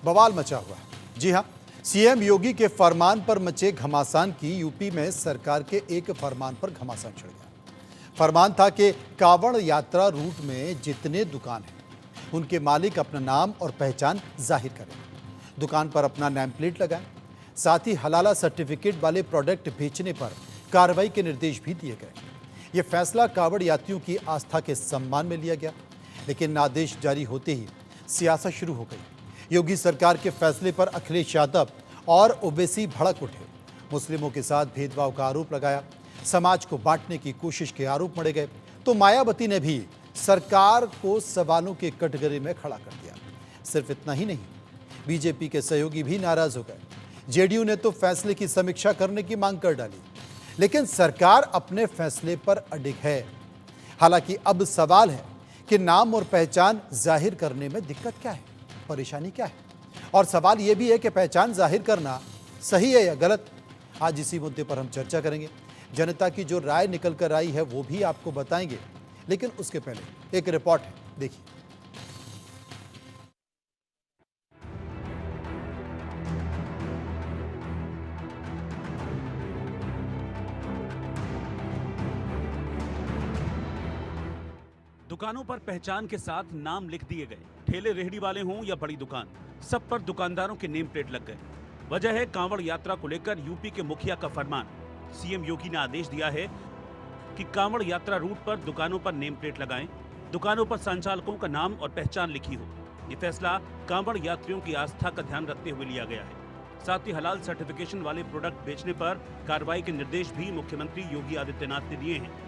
बवाल मचा हुआ है। जी हां, सीएम योगी के फरमान पर मचे घमासान की यूपी में सरकार के एक फरमान पर घमासान छिड़ गया। फरमान था कि कांवड़ यात्रा रूट में जितने दुकान हैं उनके मालिक अपना नाम और पहचान जाहिर करें, दुकान पर अपना नेम प्लेट लगाएं, साथ ही हलाला सर्टिफिकेट वाले प्रोडक्ट बेचने पर कार्रवाई के निर्देश भी दिए गए। यह फैसला कांवड़ यात्रियों की आस्था के सम्मान में लिया गया, लेकिन आदेश जारी होते ही सियासत शुरू हो गई। योगी सरकार के फैसले पर अखिलेश यादव और ओवैसी भड़क उठे, मुस्लिमों के साथ भेदभाव का आरोप लगाया, समाज को बांटने की कोशिश के आरोप मढ़े गए। तो मायावती ने भी सरकार को सवालों के कटघरे में खड़ा कर दिया। सिर्फ इतना ही नहीं, बीजेपी के सहयोगी भी नाराज हो गए। जेडीयू ने तो फैसले की समीक्षा करने की मांग कर डाली, लेकिन सरकार अपने फैसले पर अडिग है। हालांकि अब सवाल है कि नाम और पहचान जाहिर करने में दिक्कत क्या है, परेशानी क्या है, और सवाल यह भी है कि पहचान जाहिर करना सही है या गलत। आज इसी मुद्दे पर हम चर्चा करेंगे। जनता की जो राय निकल कर आई है वो भी आपको बताएंगे, लेकिन उसके पहले एक रिपोर्ट है, देखिए। दुकानों पर पहचान के साथ नाम लिख दिए गए। ठेले रेहड़ी वाले हों या बड़ी दुकान, सब पर दुकानदारों के नेम प्लेट लग गए। वजह है कांवड़ यात्रा को लेकर यूपी के मुखिया का फरमान। सीएम योगी ने आदेश दिया है कि कांवड़ यात्रा रूट पर दुकानों पर नेम प्लेट लगाएं, दुकानों पर संचालकों का नाम और पहचान लिखी हो। ये फैसला कांवड़ यात्रियों की आस्था का ध्यान रखते हुए लिया गया है। साथ ही हलाल सर्टिफिकेशन वाले प्रोडक्ट बेचने पर कार्रवाई के निर्देश भी मुख्यमंत्री योगी आदित्यनाथ ने दिए हैं।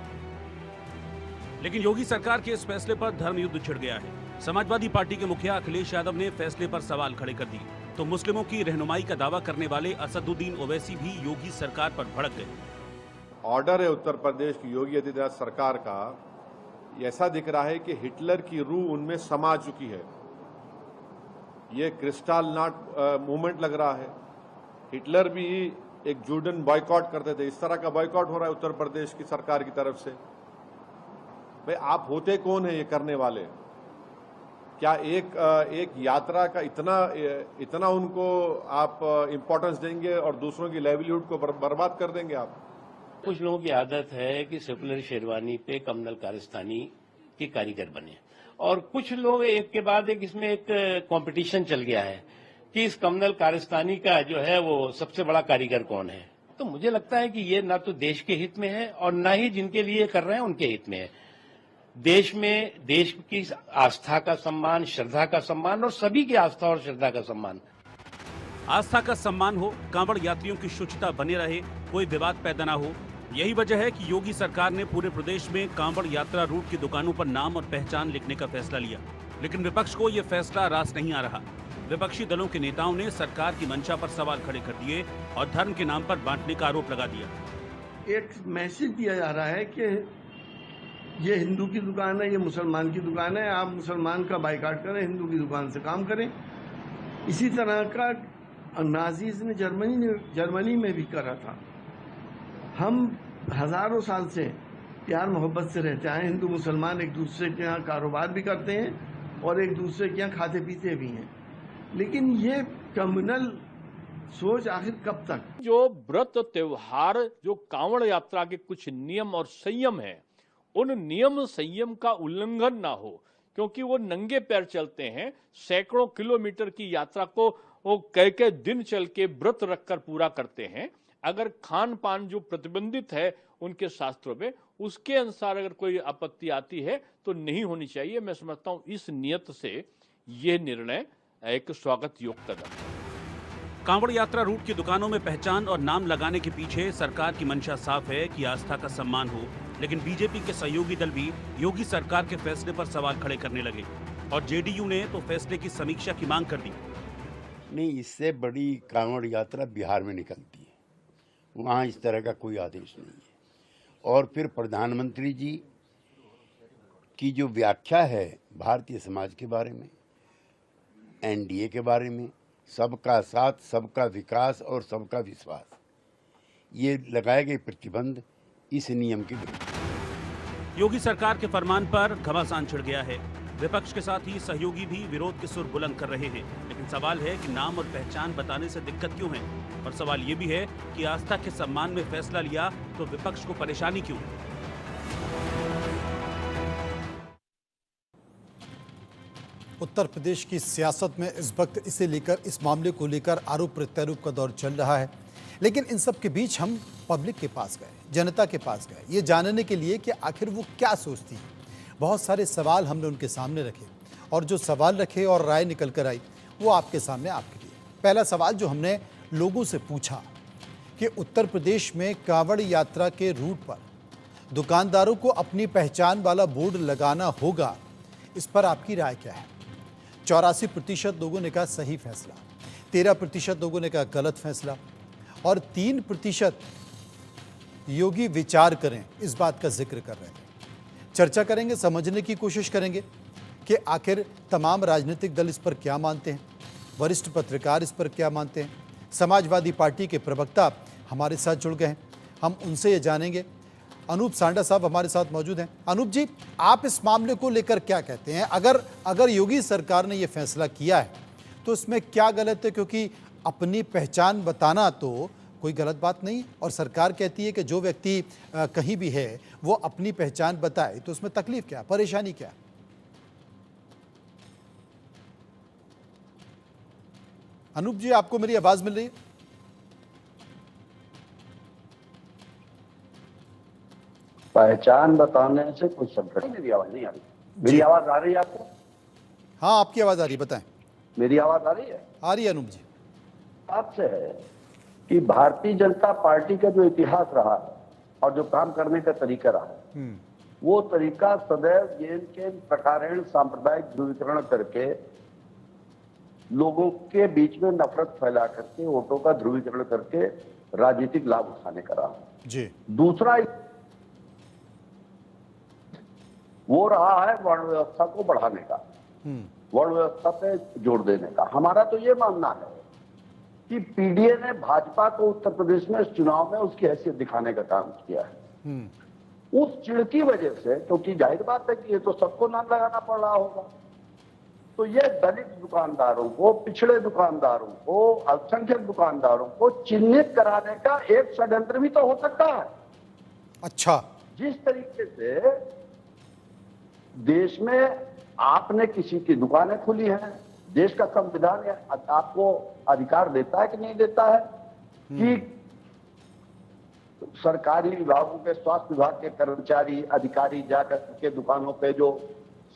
लेकिन योगी सरकार के इस फैसले पर धर्म युद्ध छिड़ गया है। समाजवादी पार्टी के मुखिया अखिलेश यादव ने फैसले पर सवाल खड़े कर दिए, तो मुस्लिमों की रहनुमाई का दावा करने वाले असदुद्दीन ओवैसी भी योगी सरकार पर भड़क गए। ऑर्डर है उत्तर प्रदेश की योगी आदित्यनाथ सरकार का, ऐसा दिख रहा है कि हिटलर की रूह उनमें समा चुकी है। ये क्रिस्टल नॉट मूवमेंट लग रहा है। हिटलर भी एक जूडन बॉयकॉट करते थे, इस तरह का बॉयकॉट हो रहा है उत्तर प्रदेश की सरकार की तरफ से। भाई आप होते कौन है ये करने वाले? क्या एक यात्रा का इतना उनको आप इंपॉर्टेंस देंगे और दूसरों की लाइवलीहुड को बर्बाद कर देंगे आप? कुछ लोगों की आदत है कि सेकुलर शेरवानी पे कमनल कारस्तानी के कारीगर बने, और कुछ लोग एक के बाद एक इसमें एक कंपटीशन चल गया है कि इस कमनल कारस्तानी का जो है वो सबसे बड़ा कारीगर कौन है। तो मुझे लगता है कि ये ना तो देश के हित में है और ना ही जिनके लिए कर रहे हैं उनके हित में है। देश में देश की आस्था का सम्मान, श्रद्धा का सम्मान और सभी की आस्था और श्रद्धा का सम्मान। आस्था का सम्मान हो, कांवड़ यात्रियों की शुचिता बने रहे, कोई विवाद पैदा ना हो। यही वजह है कि योगी सरकार ने पूरे प्रदेश में कांवड़ यात्रा रूट की दुकानों पर नाम और पहचान लिखने का फैसला लिया। लेकिन विपक्ष को यह फैसला रास नहीं आ रहा। विपक्षी दलों के नेताओं ने सरकार की मंशा पर सवाल खड़े कर दिए और धर्म के नाम पर बांटने का आरोप लगा दिया। एक मैसेज दिया जा रहा है कि ये हिंदू की दुकान है, ये मुसलमान की दुकान है, आप मुसलमान का बाइकाट करें, हिंदू की दुकान से काम करें। इसी तरह का नाजीज ने जर्मनी में भी करा था। हम हजारों साल से प्यार मोहब्बत से रहते आए। हिंदू मुसलमान एक दूसरे के यहाँ कारोबार भी करते हैं और एक दूसरे के यहाँ खाते पीते भी हैं, लेकिन ये कम्युनल सोच आखिर कब तक? जो व्रत त्योहार, जो कांवड़ यात्रा के कुछ नियम और संयम है, उन नियम संयम का उल्लंघन ना हो, क्योंकि वो नंगे पैर चलते हैं। सैकड़ों किलोमीटर की यात्रा को वो कई दिन चल के व्रत रखकर पूरा करते हैं। अगर खान पान जो प्रतिबंधित है उनके शास्त्रों में, उसके अनुसार अगर कोई आपत्ति आती है तो नहीं होनी चाहिए। मैं समझता हूं इस नियत से यह निर्णय एक स्वागत योग्य कदम है। कांवड़ यात्रा रूट की दुकानों में पहचान और नाम लगाने के पीछे सरकार की मंशा साफ है कि आस्था का सम्मान हो। लेकिन बीजेपी के सहयोगी दल भी योगी सरकार के फैसले पर सवाल खड़े करने लगे और जेडीयू ने तो फैसले की समीक्षा की मांग कर दी। नहीं, इससे बड़ी कांवड़ यात्रा बिहार में निकलती है, वहाँ इस तरह का कोई आदेश नहीं है। और फिर प्रधानमंत्री जी की जो व्याख्या है भारतीय समाज के बारे में, एनडीए के बारे में, सबका साथ, सबका विकास और सबका विश्वास, ये लगाए गए प्रतिबंध इस नियम के विरुद्ध। योगी सरकार के फरमान पर घमासान छिड़ गया है। विपक्ष के साथ ही सहयोगी भी विरोध के सुर बुलंद कर रहे हैं, लेकिन सवाल है कि नाम और पहचान बताने से दिक्कत क्यों है। और सवाल ये भी है कि आस्था के सम्मान में फैसला लिया तो विपक्ष को परेशानी क्यों। उत्तर प्रदेश की सियासत में इस वक्त इस मामले को लेकर आरोप प्रत्यारोप का दौर चल रहा है, लेकिन इन सब के बीच हम पब्लिक के पास गए, जनता के पास गए, ये जानने के लिए कि आखिर वो क्या सोचती है। बहुत सारे सवाल हमने उनके सामने रखे और जो सवाल रखे और राय निकल कर आई वो आपके सामने आपके लिए। पहला सवाल जो हमने लोगों से पूछा कि उत्तर प्रदेश में कांवड़ यात्रा के रूट पर दुकानदारों को अपनी पहचान वाला बोर्ड लगाना होगा, इस पर आपकी राय क्या है। 84% लोगों ने कहा सही फैसला, 13% लोगों ने कहा गलत फैसला और 3% योगी विचार करें इस बात का जिक्र कर रहे हैं। चर्चा करेंगे, समझने की कोशिश करेंगे कि आखिर तमाम राजनीतिक दल इस पर क्या मानते हैं, वरिष्ठ पत्रकार इस पर क्या मानते हैं। समाजवादी पार्टी के प्रवक्ता हमारे साथ जुड़ गए हैं, हम उनसे ये जानेंगे। अनूप सांडा साहब हमारे साथ मौजूद हैं। अनूप जी, आप इस मामले को लेकर क्या कहते हैं। अगर योगी सरकार ने ये फैसला किया है तो इसमें क्या गलत है, क्योंकि अपनी पहचान बताना तो कोई गलत बात नहीं और सरकार कहती है कि जो व्यक्ति कहीं भी है वो अपनी पहचान बताए, तो उसमें तकलीफ क्या, परेशानी क्या। अनूप जी, आपको मेरी आवाज मिल रही है? पहचान बताने से कुछ संकट। मेरी आवाज नहीं आ रही? मेरी आवाज आ रही है आपको? हाँ, आपकी आवाज आ रही है, बताएं। मेरी आवाज आ रही है? आ रही है अनूप जी। आपसे है कि भारतीय जनता पार्टी का जो इतिहास रहा है और जो काम करने का तरीका रहा है, वो तरीका सदैव के प्रकारेण सांप्रदायिक ध्रुवीकरण करके लोगों के बीच में नफरत फैला करके वोटों का ध्रुवीकरण करके राजनीतिक लाभ उठाने का रहा जी। दूसरा वो रहा है वर्ण व्यवस्था को बढ़ाने का, वर्ण व्यवस्था पे जोर देने का। हमारा तो ये मानना है कि पीडीए ने भाजपा को उत्तर प्रदेश में इस चुनाव में उसकी हैसियत दिखाने का काम किया है। उस चिढ़ की वजह से, क्योंकि जाहिर बात है कि ये तो सबको नाम लगाना पड़ रहा होगा, तो ये दलित दुकानदारों को, पिछड़े दुकानदारों को, अल्पसंख्यक दुकानदारों को चिन्हित कराने का एक षड्यंत्र भी तो हो सकता है। अच्छा, जिस तरीके से देश में आपने किसी की दुकानें खुली हैं, देश का संविधान आपको अधिकार देता है कि नहीं देता है कि सरकारी विभागों के, स्वास्थ्य विभाग के कर्मचारी, अधिकारी जाकर के दुकानों पे जो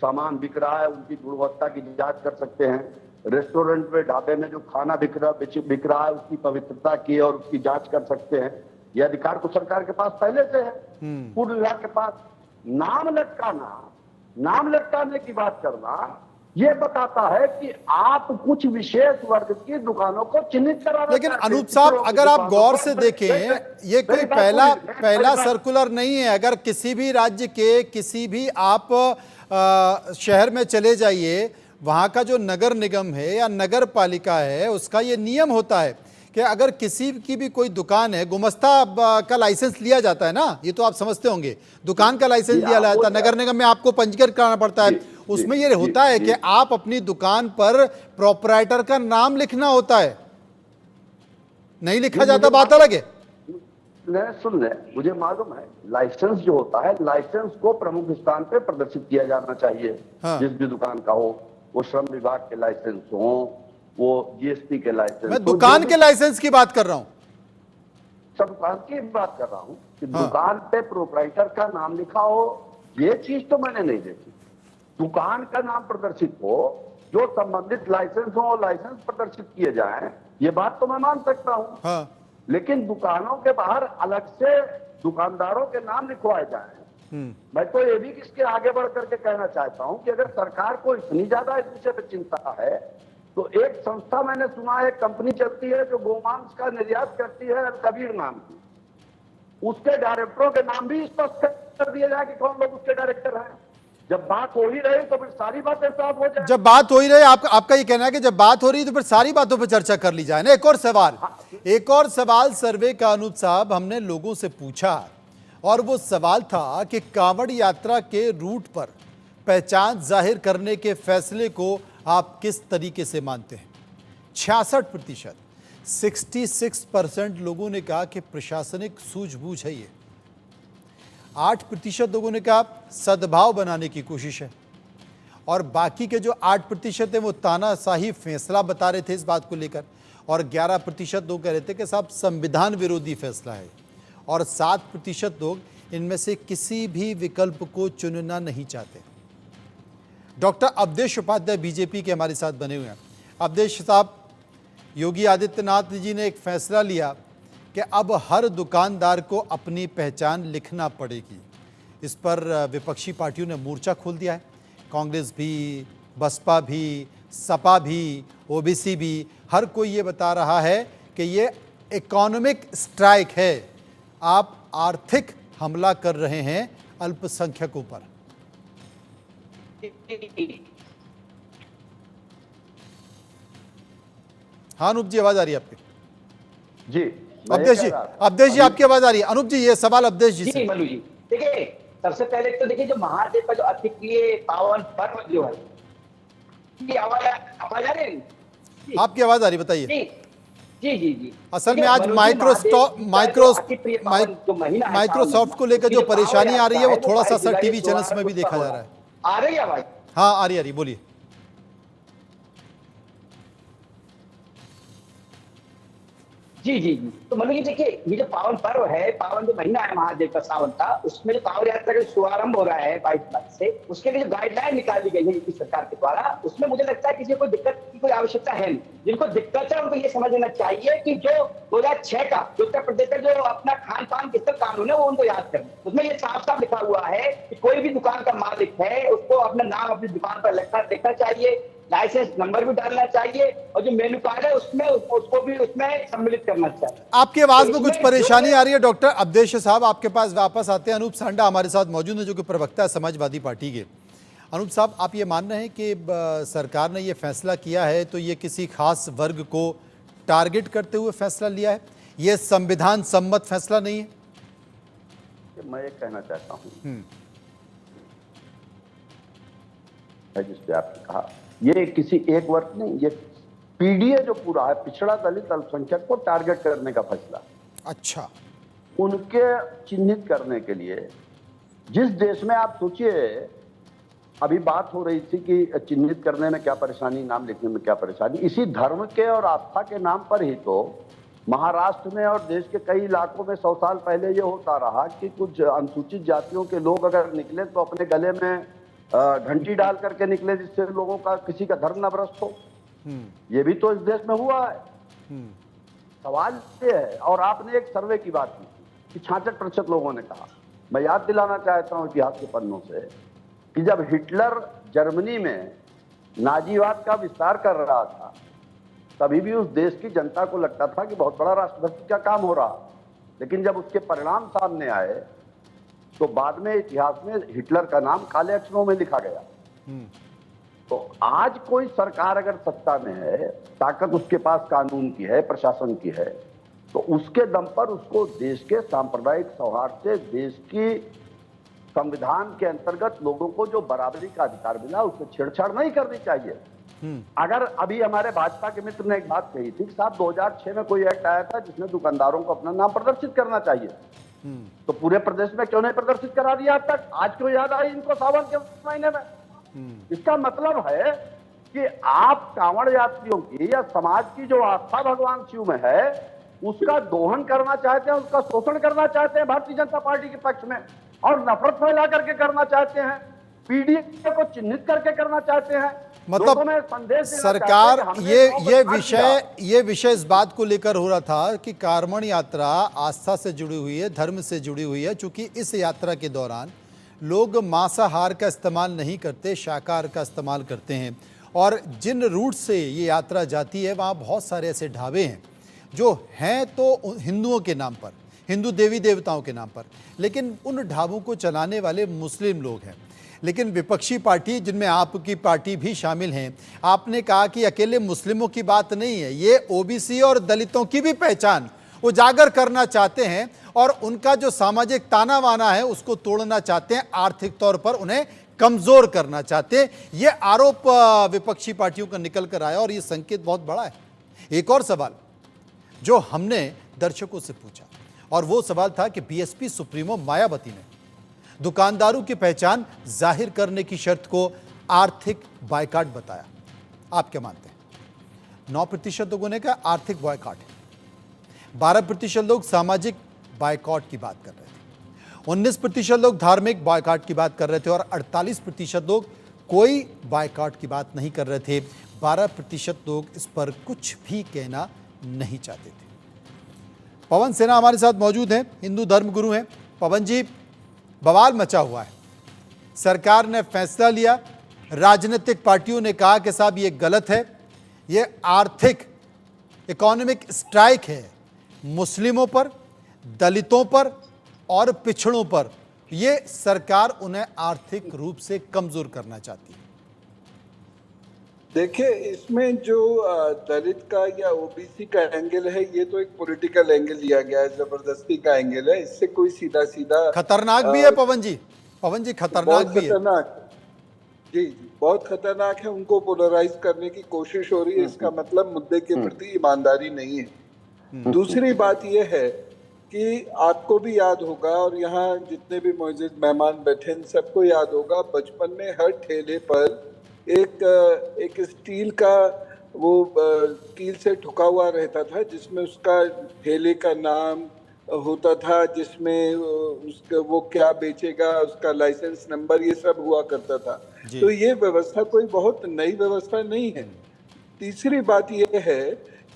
सामान बिक रहा है उनकी गुणवत्ता की जांच कर सकते हैं। रेस्टोरेंट में, ढाबे में जो खाना बिक रहा है उसकी पवित्रता की और उसकी जांच कर सकते हैं। यह अधिकार तो सरकार के पास पहले से है, पूर्व विभाग के पास। नाम लटकाने की बात करना ये बताता है कि आप कुछ विशेष वर्ग की दुकानों को चिन्हित करा। लेकिन अनूप साहब, अगर आप गौर से देखें, ये कोई पहला सर्कुलर नहीं है। अगर किसी भी राज्य के किसी भी आप शहर में चले जाइए, वहां का जो नगर निगम है या नगर पालिका है, उसका ये नियम होता है कि अगर किसी की भी कोई दुकान है, गुमस्ता का लाइसेंस लिया जाता है ना, ये तो आप समझते होंगे, दुकान का लाइसेंस लिया जाता है, नगर निगम में आपको पंजीकृत कराना पड़ता है। उसमें ये होता है कि आप अपनी दुकान पर प्रोपराइटर का नाम लिखना होता है, नहीं लिखा जाता बात अलग है। सुन ले, मुझे मालूम है लाइसेंस जो होता है, लाइसेंस को प्रमुख स्थान पे प्रदर्शित किया जाना चाहिए। हाँ। जिस भी दुकान का हो, वो श्रम विभाग के लाइसेंस हो, वो जीएसटी के लाइसेंस। मैं दुकान के लाइसेंस की बात कर रहा हूं, सब दुकान की बात कर रहा हूं कि हाँ। दुकान पे प्रोपराइटर का नाम लिखा हो, ये चीज तो मैंने नहीं देखी। दुकान का नाम प्रदर्शित हो, जो संबंधित लाइसेंस हो लाइसेंस प्रदर्शित किए जाएं, ये बात तो मैं मान सकता हूं। हाँ। लेकिन दुकानों के बाहर अलग से दुकानदारों के नाम लिखवाए जाएं। मैं तो ये भी इसके आगे बढ़ करके कहना चाहता हूं कि अगर सरकार को इतनी ज्यादा इस विषय पर चिंता है, तो एक संस्था मैंने सुना है, कंपनी चलती है जो गोमांस का निर्यात करती है, कबीर नाम की, उसके डायरेक्टरों के नाम भी स्पष्ट कर दिया जाए कि कौन लोग उसके डायरेक्टर हैं। जब बात हो ही रही तो फिर सारी बातें साफ हो जाए। जब बात हो ही रही, आपका ये कहना है कि जब बात हो रही तो फिर सारी बातों पर चर्चा कर ली जाए ना। एक और सवाल सर्वे का अनूप साहब हमने लोगों से पूछा और वो सवाल था कि कांवड़ यात्रा के रूट पर पहचान जाहिर करने के फैसले को आप किस तरीके से मानते हैं? 66%, 66% लोगों ने कहा कि प्रशासनिक सूझबूझ है ये। 8% लोगों ने कहा सद्भाव बनाने की कोशिश है, और बाकी के जो 8% है वो तानाशाही फैसला बता रहे थे इस बात को लेकर, और 11% लोग कह रहे थे कि साहब संविधान विरोधी फैसला है, और 7% लोग इनमें से किसी भी विकल्प को चुनना नहीं चाहते। डॉक्टर अवधेश उपाध्याय बीजेपी के हमारे साथ बने हुए हैं। अवधेश साहब, योगी आदित्यनाथ जी ने एक फैसला लिया कि अब हर दुकानदार को अपनी पहचान लिखना पड़ेगी। इस पर विपक्षी पार्टियों ने मोर्चा खोल दिया है। कांग्रेस भी, बसपा भी, सपा भी, ओबीसी भी, हर कोई ये बता रहा है कि ये इकोनॉमिक स्ट्राइक है, आप आर्थिक हमला कर रहे हैं अल्पसंख्यकों पर। हाँ अनूप जी, आवाज आ रही है आपकी? जी अवधेश जी आपकी आवाज आ रही है। अनूप जी, ये सवाल अवधेश जी से। मल्लू जी, देखिए सबसे पहले तो देखिए जो महादेव का जो अतिप्रिय पावन पर्व जो है, ये आवाज आ रही है? आपकी आवाज आ रही, बताइए। जी जी जी। असल में आज माइक्रोसॉफ्ट को लेकर जो परेशानी आ रही है वो थोड़ा सा सर टीवी चैनल्स में भी देखा जा रहा है। आ रही है आवाज? हाँ आ रही, बोलिए। जी जी जी। तो मतलब ये देखिए, ये जो पावन पर्व है, पावन जो महीना है महादेव का सावन का, उसमें जो कांवड़ यात्रा का शुभारंभ हो रहा है 22 मार्च से, उसके लिए जो गाइडलाइन निकाली गई है यूपी सरकार के द्वारा, उसमें मुझे लगता है किसी को दिक्कत की कोई आवश्यकता है नहीं। जिनको दिक्कत है उनको ये समझ लेना चाहिए कि जो 2006 का उत्तर प्रदेश का जो अपना खान पान किस्तर कानून है वो उनको याद करना। उसमें ये साफ साफ लिखा हुआ है कि कोई भी दुकान का मालिक है उसको अपना नाम अपनी दुकान पर लिखना चाहिए, लाइसेंस नंबर भी डालना चाहिए, और जो मेन्यू कार्ड है उसमें उसको भी उसमें सम्मिलित करना चाहिए। आपकी आवाज में कुछ परेशानी आ रही है डॉक्टर अवधेश साहब, आपके पास वापस आते हैं। अनूप सांडा हमारे साथ मौजूद है जो कि प्रवक्ता है समाजवादी पार्टी के। अनूप साहब, आप ये मान रहे हैं कि सरकार ने ये फैसला किया है तो ये किसी खास वर्ग को टारगेट करते हुए फैसला लिया है, ये संविधान सम्मत फैसला नहीं है? मैं ये कहना चाहता हूँ जिसपे आपने कहा, ये किसी एक वर्ग नहीं, ये पीडीए जो पूरा है, पिछड़ा दलित अल्पसंख्यक को टारगेट करने का फैसला। अच्छा, उनके चिन्हित करने के लिए जिस देश में आप सोचिए, अभी बात हो रही थी कि चिन्हित करने में क्या परेशानी, नाम लिखने में क्या परेशानी, इसी धर्म के और आस्था के नाम पर ही तो महाराष्ट्र में और देश के कई इलाकों में 100 साल पहले ये होता रहा कि कुछ अनुसूचित जातियों के लोग अगर निकले तो अपने गले में घंटी डाल करके निकले जिससे लोगों का किसी का धर्म न भ्रष्ट हो। ये भी तो इस देश में हुआ है। सवाल ये है, और आपने एक सर्वे की बात की कि 66% लोगों ने कहा। मैं याद दिलाना चाहता हूं इतिहास के पन्नों से कि जब हिटलर जर्मनी में नाजीवाद का विस्तार कर रहा था, तभी भी उस देश की जनता को लगता था कि बहुत बड़ा राष्ट्रभक्ति का काम हो रहा, लेकिन जब उसके परिणाम सामने आए तो बाद में इतिहास में हिटलर का नाम काले अक्षरों में लिखा गया। तो आज कोई सरकार अगर सत्ता में है, ताकत उसके पास कानून की है, प्रशासन की है, तो उसके दम पर उसको देश के सांप्रदायिक सौहार्द से, देश की संविधान के अंतर्गत लोगों को जो बराबरी का अधिकार मिला उससे छेड़छाड़ नहीं करनी चाहिए। अगर अभी हमारे भाजपा के मित्र ने एक बात कही थी कि साहब 2006 में कोई एक्ट आया था जिसमें दुकानदारों को अपना नाम प्रदर्शित करना चाहिए, तो पूरे प्रदेश में क्यों नहीं प्रदर्शित करा दिया अब तक? आज क्यों याद आई इनको सावन के महीने में? इसका मतलब है कि आप कांवड़ यात्रियों की या समाज की जो आस्था भगवान शिव में है उसका दोहन करना चाहते हैं, उसका शोषण करना चाहते हैं भारतीय जनता पार्टी के पक्ष में, और नफरत फैला करके करना चाहते हैं, पीडीए को चिन्हित करके करना चाहते हैं। मतलब सरकार ये विषय इस बात को लेकर हो रहा था कि कांवड़ यात्रा आस्था से जुड़ी हुई है, धर्म से जुड़ी हुई है, चूंकि इस यात्रा के दौरान लोग मांसाहार का इस्तेमाल नहीं करते, शाकाहार का इस्तेमाल करते हैं, और जिन रूट से ये यात्रा जाती है वहाँ बहुत सारे ऐसे ढाबे हैं जो हैं तो हिंदुओं के नाम पर, हिंदू देवी देवताओं के नाम पर, लेकिन उन ढाबों को चलाने वाले मुस्लिम लोग हैं। लेकिन विपक्षी पार्टी, जिनमें आपकी पार्टी भी शामिल हैं, आपने कहा कि अकेले मुस्लिमों की बात नहीं है, ये ओबीसी और दलितों की भी पहचान उजागर करना चाहते हैं और उनका जो सामाजिक ताना बाना है उसको तोड़ना चाहते हैं, आर्थिक तौर पर उन्हें कमजोर करना चाहते हैं। यह आरोप विपक्षी पार्टियों का निकल कर आया और यह संकेत बहुत बड़ा है। एक और सवाल जो हमने दर्शकों से पूछा और वो सवाल था कि बीएसपी सुप्रीमो मायावती ने दुकानदारों की पहचान जाहिर करने की शर्त को आर्थिक बायकॉट बताया। आप क्या मानते हैं? 9% लोगों ने कहा आर्थिक बॉयकॉट है, 12% लोग सामाजिक बायकॉट की बात कर रहे थे, 19% लोग धार्मिक बायकॉट की बात कर रहे थे और 48% लोग कोई बायकॉट की बात नहीं कर रहे थे। 12% लोग इस पर कुछ भी कहना नहीं चाहते थे। पवन सिन्हा हमारे साथ मौजूद हैं, हिंदू धर्मगुरु हैं। पवन जी, बवाल मचा हुआ है, सरकार ने फैसला लिया, राजनीतिक पार्टियों ने कहा कि साहब ये गलत है, ये आर्थिक इकोनॉमिक स्ट्राइक है मुस्लिमों पर, दलितों पर और पिछड़ों पर। ये सरकार उन्हें आर्थिक रूप से कमजोर करना चाहती है। देखिए, इसमें जो दलित का या ओबीसी का एंगल है, ये तो एक पॉलिटिकल एंगल लिया गया है, जबरदस्ती का एंगल है। इससे कोई सीधा सीधा खतरनाक भी है पवन जी खतरनाक भी है। जी, बहुत खतरनाक है। उनको पोलराइज करने की कोशिश हो रही है। इसका मतलब मुद्दे के प्रति ईमानदारी नहीं है। दूसरी बात यह है कि आपको भी याद होगा और यहाँ जितने भी मौजूद मेहमान बैठे हैं सबको याद होगा, बचपन में हर ठेले पर एक स्टील का वो कील से ठुका हुआ रहता था, जिसमें उसका ठेले का नाम होता था, जिसमें उसका वो क्या बेचेगा, उसका लाइसेंस नंबर, ये सब हुआ करता था। तो ये व्यवस्था कोई बहुत नई व्यवस्था नहीं है। तीसरी बात ये है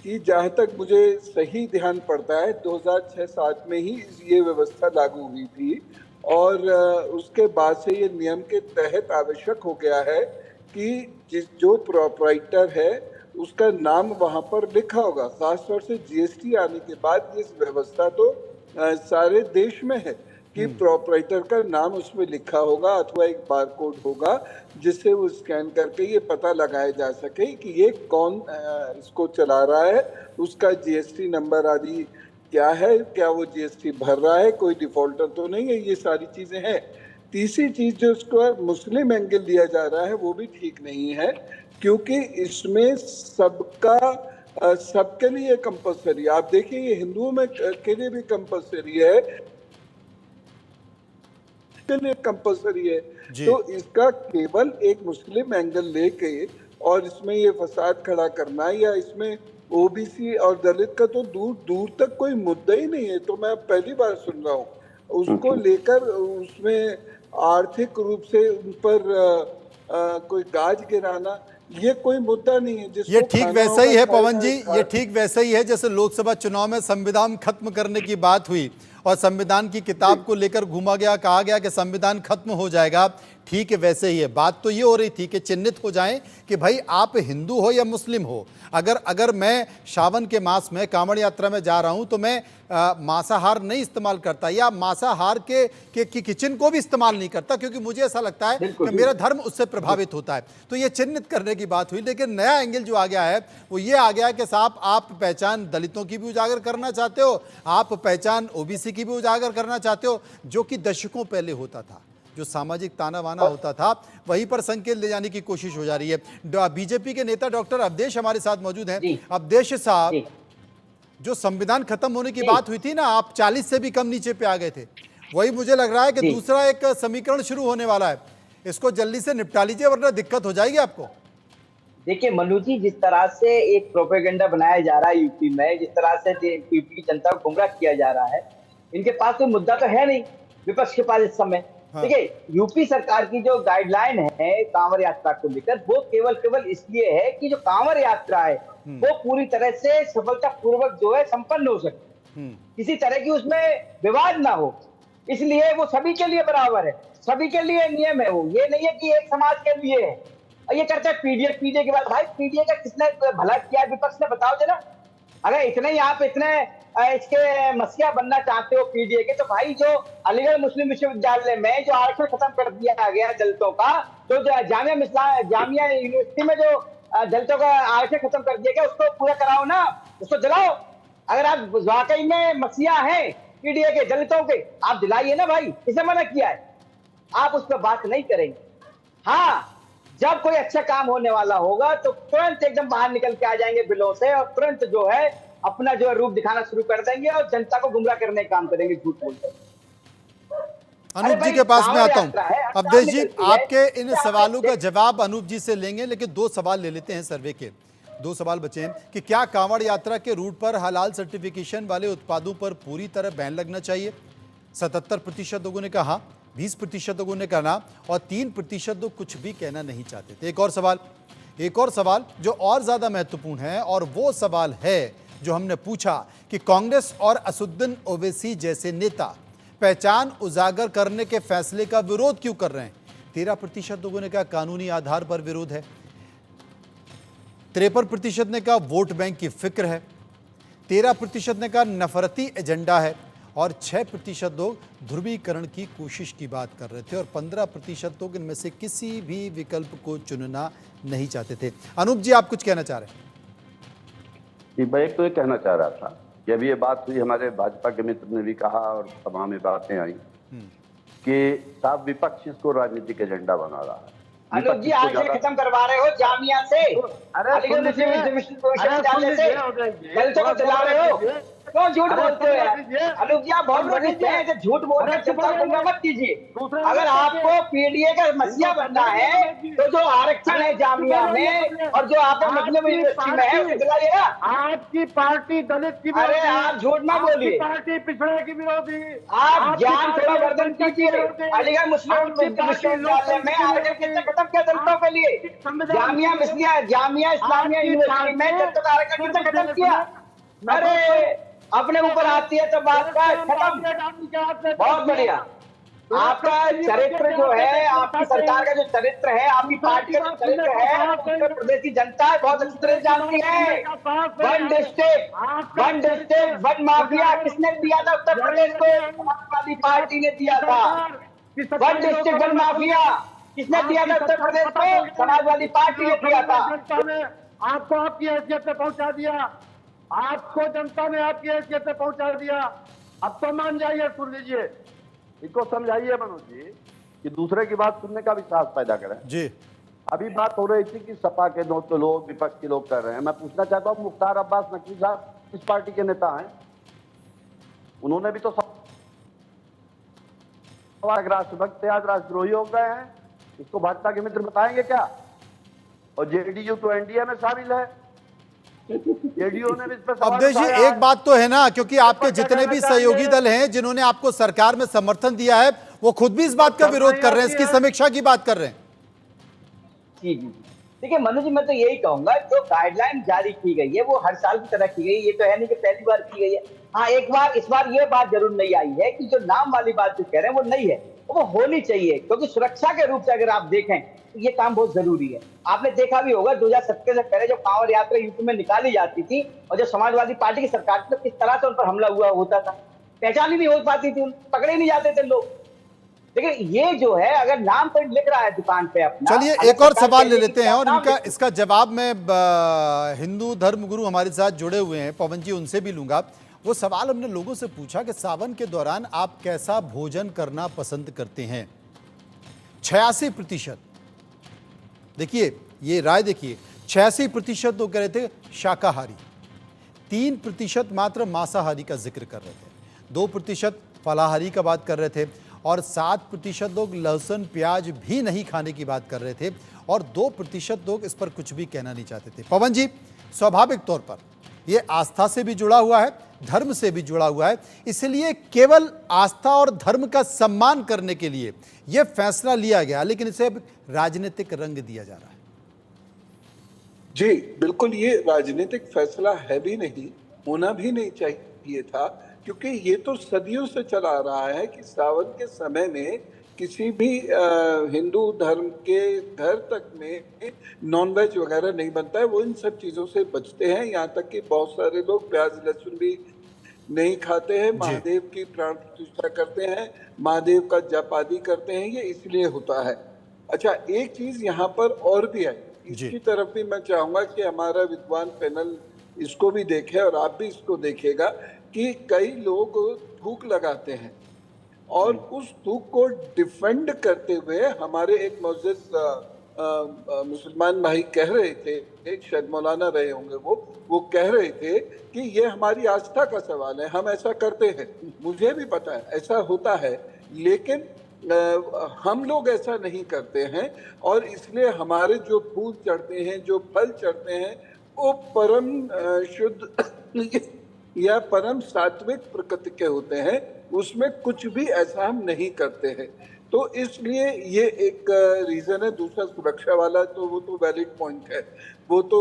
कि जहाँ तक मुझे सही ध्यान पड़ता है 2006-07 में ही ये व्यवस्था लागू हुई थी और उसके बाद से ये नियम के तहत आवश्यक हो गया है कि जो प्रोप्राइटर है उसका नाम वहां पर लिखा होगा। खासतौर से जीएसटी आने के बाद ये व्यवस्था तो सारे देश में है कि प्रोप्राइटर का नाम उसमें लिखा होगा अथवा एक बारकोड होगा जिससे वो स्कैन करके ये पता लगाया जा सके कि ये कौन इसको चला रहा है, उसका जीएसटी नंबर आदि क्या है, क्या वो जीएसटी भर रहा है, कोई डिफॉल्टर तो नहीं है, ये सारी चीजें हैं। तीसरी चीज जो इसको मुस्लिम एंगल लिया जा रहा है वो भी ठीक नहीं है, क्योंकि इसमें सबके लिए कंपलसरी। आप देखिए, ये हिंदुओं में के लिए भी कंपलसरी है, के लिए कंपलसरी है। तो इसका केवल एक मुस्लिम एंगल लेके और इसमें ये फसाद खड़ा करना या इसमें ओबीसी और दलित का तो दूर दूर तक कोई मुद्दा ही नहीं है। तो मैं पहली बार सुन रहा हूँ उसको लेकर उसमें आर्थिक रूप से उन पर कोई गाज गिराना, ये कोई मुद्दा नहीं है। ये ठीक वैसा ही है पवन जी, ये ठीक वैसा ही है जैसे लोकसभा चुनाव में संविधान खत्म करने की बात हुई और संविधान की किताब को लेकर घूमा गया, कहा गया कि संविधान खत्म हो जाएगा। ठीक है, वैसे ही है। बात तो ये हो रही थी कि चिन्हित हो जाएं कि भाई आप हिंदू हो या मुस्लिम हो। अगर मैं सावन के मास में कांवड़ यात्रा में जा रहा हूं तो मैं मांसाहार नहीं इस्तेमाल करता या मांसाहार के किचन को भी इस्तेमाल नहीं करता, क्योंकि मुझे ऐसा लगता है कि मेरा धर्म उससे प्रभावित होता है। तो ये चिन्हित करने की बात हुई, लेकिन नया एंगल जो आ गया है वो ये आ गया है कि साहब आप पहचान दलितों की भी उजागर करना चाहते हो, आप पहचान ओबीसी की भी उजागर करना चाहते हो, जो कि दशकों पहले होता था। जो सामाजिक ताना बाना होता था वहीं पर संकेत ले जाने की कोशिश हो जा रही है। बीजेपी के नेता डॉक्टर अवधेश हमारे साथ मौजूद हैं। अवधेश साहब, जो संविधान खत्म होने की बात हुई थी ना, आप 40 से भी कम नीचे पे आ गए थे। वही मुझे लग रहा है कि दूसरा एक समीकरण शुरू होने वाला है, इसको जल्दी से निपटा लीजिए वरना दिक्कत हो जाएगी आपको। देखिए मनु जी, जिस तरह से एक प्रोपेगेंडा बनाया जा रहा है यूपी में, जिस तरह से यूपी की जनता को गुमराह किया जा रहा है, इनके पास कोई मुद्दा तो है नहीं विपक्ष के पास इस समय। देखिए यूपी सरकार की जो गाइडलाइन है कांवड़ यात्रा को लेकर, वो केवल इसलिए है कि जो कांवड़ यात्रा है वो पूरी तरह से सफलतापूर्वक जो है संपन्न हो सके, किसी तरह की उसमें विवाद ना हो, इसलिए वो सभी के लिए बराबर है, सभी के लिए नियम है। वो ये नहीं है कि एक समाज के लिए है। और ये करते हैं पीडीए के बाद। भाई पीडीए का किसने भला किया विपक्ष ने, बताओ जरा। अगर इतने ही आप इतने इसके मसीहा बनना चाहते हो पीडीए के, तो भाई जो अलीगढ़ मुस्लिम विश्वविद्यालय में जो आरक्षण खत्म कर दिया गया दलितों का, तो जामिया यूनिवर्सिटी में जो दलितों का आरक्षण खत्म कर दिया गया, उसको पूरा कराओ ना, उसको दिलाओ। अगर आप वाकई में मसीहा हैं पीडीए के, दलितों के, आप दिलाइए ना भाई, किसे मना किया है? आप उस पर बात नहीं करेंगे। हाँ, जब कोई अच्छा काम होने वाला होगा तो तुरंत एकदम बाहर निकल के आ जाएंगे बिलों से और तुरंत जो है अपना जो है रूप दिखाना शुरू कर देंगे और जनता को गुमराह करने का काम करेंगे झूठ बोलकर। अनूप जी के पास मैं आता हूं। अवधेश जी, आपके इन सवालों का जवाब अनूप जी से लेंगे, लेकिन 2 सवाल ले लेते हैं सर्वे के। 2 सवाल बचे हैं कि क्या कांवड़ यात्रा के रूट पर हलाल सर्टिफिकेशन वाले उत्पादों पर पूरी तरह बैन लगना चाहिए? 77% लोगों ने कहा, 20% लोगों ने कहा ना, और 3% लोग कुछ भी कहना नहीं चाहते थे। एक और सवाल जो और ज्यादा महत्वपूर्ण है, और वो सवाल है जो हमने पूछा कि कांग्रेस और असदुद्दीन ओवैसी जैसे नेता पहचान उजागर करने के फैसले का विरोध क्यों कर रहे हैं? 13% लोगों ने कहा कानूनी आधार पर विरोध है, 53% ने कहा वोट बैंक की फिक्र है, 13% ने कहा नफरती एजेंडा है, और 6% लोग ध्रुवीकरण की कोशिश की बात कर रहे थे, और 15% लोग इनमें से किसी भी विकल्प को चुनना नहीं चाहते थे। अनूप जी, आप कुछ कहना चाह रहे हैं? मैं एक तो ये कहना चाह रहा था कि अभी ये बात हुई, हमारे भाजपा के मित्र ने भी कहा और सभा में बातें आई कि साहब विपक्ष इसको राजनीतिक एजेंडा बना रहा है। अनूप जी, आज से खत्म करवा रहे हो जामिया से, अलीगढ़ मुस्लिम विश्वविद्यालय से कल को चला रहे हो, क्यों झूठ बोलते हो यार? अनूप जी, आप बहुत बड़े हैं, झूठ बोल रहे जनता को गुमराह मत कीजिए। अगर आपको पीडीए का मसीहा बनना है तो जो आरक्षण है जामिया में और जो आप मुस्लिम यूनिवर्सिटी में है, दिलाइएगा। आपकी पार्टी दलित की, अरे आप झूठ ना बोलिए, पार्टी पिछड़े की विरोधी। आप ज्ञान थोड़ा वर्धन कीजिए। अलीगढ़ मुस्लिम विश्वविद्यालय में आरक्षण किसने खत्म किया दलितों के लिए? जामिया इस्लामिया यूनिवर्सिटी में दलितों का आरक्षण किसने खत्म किया? अरे अपने ऊपर आती है तो बात का खत्म। बहुत बढ़िया, आपका चरित्र जो है, आपकी सरकार का जो चरित्र है, आपकी पार्टी का जो चरित्र है, उत्तर प्रदेश की जनता बहुत अच्छी तरह जानती है। वन डिस्ट्रिक्ट वन माफिया किसने दिया था उत्तर प्रदेश को? समाजवादी पार्टी ने दिया था। वन डिस्ट्रिक्ट वन माफिया किसने दिया था उत्तर प्रदेश को? समाजवादी पार्टी ने दिया था। आपको आपकी हैसियत पे पहुंचा दिया, आपको जनता ने आपकी हैसियत पे पहुंचा दिया। अब तो मान जाइए, सुन लीजिए, इसको समझाइए मनोज जी कि दूसरे की बात सुनने का विश्वास पैदा करें जी। अभी बात हो रही थी कि सपा के दो तो लोग, विपक्ष के लोग कर रहे हैं। मैं पूछना चाहता हूँ, मुख्तार अब्बास नकवी साहब किस पार्टी के नेता हैं? उन्होंने भी तो राष्ट्रभक्त थे, आज राष्ट्रद्रोही हो गए हैं। इसको भाजपा के मित्र बताएंगे क्या? और जेडीयू तो एनडीए में शामिल है, जेडीयू ने भी इस पर सवाल अवधेश जी, उठाया है। एक बात तो है ना, क्योंकि आपके जितने भी सहयोगी दल हैं जिन्होंने आपको सरकार में समर्थन दिया है, वो खुद भी इस बात का विरोध कर रहे हैं, इसकी समीक्षा की बात कर रहे हैं। जी जी, देखिए मनोज जी, मैं तो यही कहूंगा, जो गाइडलाइन जारी की गई है वो हर साल की तरह की गई, ये तो है नहीं कि पहली बार की गई है। हाँ, एक बार इस बार ये बात जरूर नहीं आई है कि जो नाम वाली बात जो कह रहे हैं वो नहीं है, वो होनी चाहिए, क्योंकि सुरक्षा के रूप से अगर आप देखें तो ये काम बहुत जरूरी है। आपने देखा भी होगा 2017 से पहले जो कांवड़ यात्रा यूपी में निकाली जाती थी और जो समाजवादी पार्टी की सरकार थी, तो किस तरह से उन पर हमला हुआ होता था, पहचान ही नहीं हो पाती थी, पकड़े नहीं जाते थे लोग। लेकिन ये जो है, अगर नाम पर लिख रहा है दुकान पे अपना। चलिए एक और सवाल ले लेते हैं और इनका इसका जवाब मैं हिंदू धर्म गुरु हमारे साथ जुड़े हुए हैं पवन जी, उनसे भी लूंगा। वो सवाल हमने लोगों से पूछा कि सावन के दौरान आप कैसा भोजन करना पसंद करते हैं? 86%, देखिए ये राय देखिए, 86% लोग कह रहे थे शाकाहारी, 3% मात्र मांसाहारी का जिक्र कर रहे थे, 2% फलाहारी का बात कर रहे थे, और 7% लोग लहसुन प्याज भी नहीं खाने की बात कर रहे थे, और 2% लोग इस पर कुछ भी कहना नहीं चाहते थे। पवन जी, स्वाभाविक तौर पर ये आस्था से भी जुड़ा हुआ है, धर्म से भी जुड़ा हुआ है, इसलिए केवल आस्था और धर्म का सम्मान करने के लिए यह फैसला लिया गया, लेकिन इसे अब राजनीतिक रंग दिया जा रहा है। जी बिल्कुल, ये राजनीतिक फैसला है भी नहीं, होना भी नहीं चाहिए था, क्योंकि ये तो सदियों से चला आ रहा है कि सावन के समय में किसी भी हिंदू धर्म के घर तक में नॉनवेज वगैरह नहीं बनता है। वो इन सब चीज़ों से बचते हैं, यहाँ तक कि बहुत सारे लोग प्याज लहसुन भी नहीं खाते हैं, महादेव की प्राण प्रतिष्ठा करते हैं, महादेव का जप आदि करते हैं, ये इसलिए होता है। अच्छा, एक चीज़ यहाँ पर और भी है, इसकी तरफ भी मैं चाहूँगा कि हमारा विद्वान पैनल इसको भी देखे और आप भी इसको देखिएगा कि कई लोग थूक लगाते हैं। और उस थूक को डिफेंड करते हुए हमारे एक मोअज़्ज़िज़ मुसलमान भाई कह रहे थे, एक शायद मौलाना रहे होंगे, वो कह रहे थे कि ये हमारी आस्था का सवाल है, हम ऐसा करते हैं। मुझे भी पता है ऐसा होता है, लेकिन हम लोग ऐसा नहीं करते हैं और इसलिए हमारे जो फूल चढ़ते हैं, जो फल चढ़ते हैं, वो परम शुद्ध या परम सात्विक प्रकृति के होते हैं, उसमें कुछ भी ऐसा हम नहीं करते हैं। तो इसलिए ये एक रीजन है। दूसरा सुरक्षा वाला तो वो तो वैलिड पॉइंट है, वो तो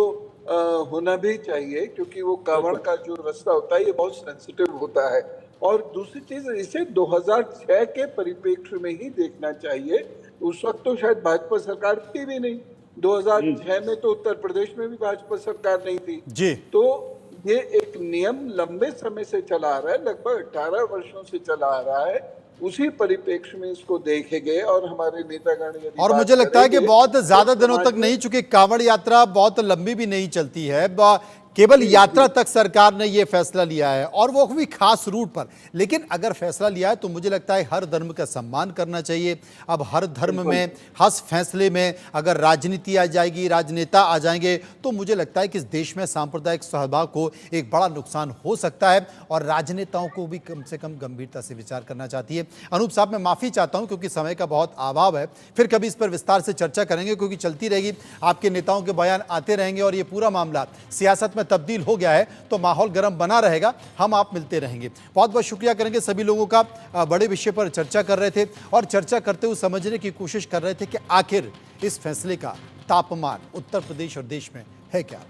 होना भी चाहिए, क्योंकि वो कांवड़ का जो रास्ता होता है ये बहुत सेंसिटिव होता है। और दूसरी चीज, इसे 2006 के परिप्रेक्ष्य में ही देखना चाहिए। उस वक्त तो शायद भाजपा सरकार थी भी नहीं, 2006 में तो उत्तर प्रदेश में भी भाजपा सरकार नहीं थी जी। तो ये एक नियम लंबे समय से चला आ रहा है, लगभग 18 वर्षों से चला आ रहा है। उसी परिप्रेक्ष्य में इसको देखेंगे और हमारे नेतागण, और मुझे लगता है कि बहुत ज्यादा दिनों तक नहीं, चूंकि कांवड़ यात्रा बहुत लंबी भी नहीं चलती है, केवल यात्रा तक सरकार ने यह फैसला लिया है और वो भी खास रूट पर। लेकिन अगर फैसला लिया है तो मुझे लगता है हर धर्म का सम्मान करना चाहिए। अब हर धर्म में, हर फैसले में अगर राजनीति आ जाएगी, राजनेता आ जाएंगे, तो मुझे लगता है कि इस देश में सांप्रदायिक सद्भाव को एक बड़ा नुकसान हो सकता है और राजनेताओं को भी कम से कम गंभीरता से विचार करना चाहती है। अनूप साहब, मैं माफी चाहता हूं क्योंकि समय का बहुत अभाव है, फिर कभी इस पर विस्तार से चर्चा करेंगे, क्योंकि चलती रहेगी, आपके नेताओं के बयान आते रहेंगे और ये पूरा मामला सियासत में तब्दील हो गया है तो माहौल गर्म बना रहेगा। हम आप मिलते रहेंगे। बहुत बहुत शुक्रिया करेंगे सभी लोगों का, बड़े विषय पर चर्चा कर रहे थे और चर्चा करते हुए समझने की कोशिश कर रहे थे कि आखिर इस फैसले का तापमान उत्तर प्रदेश और देश में है क्या।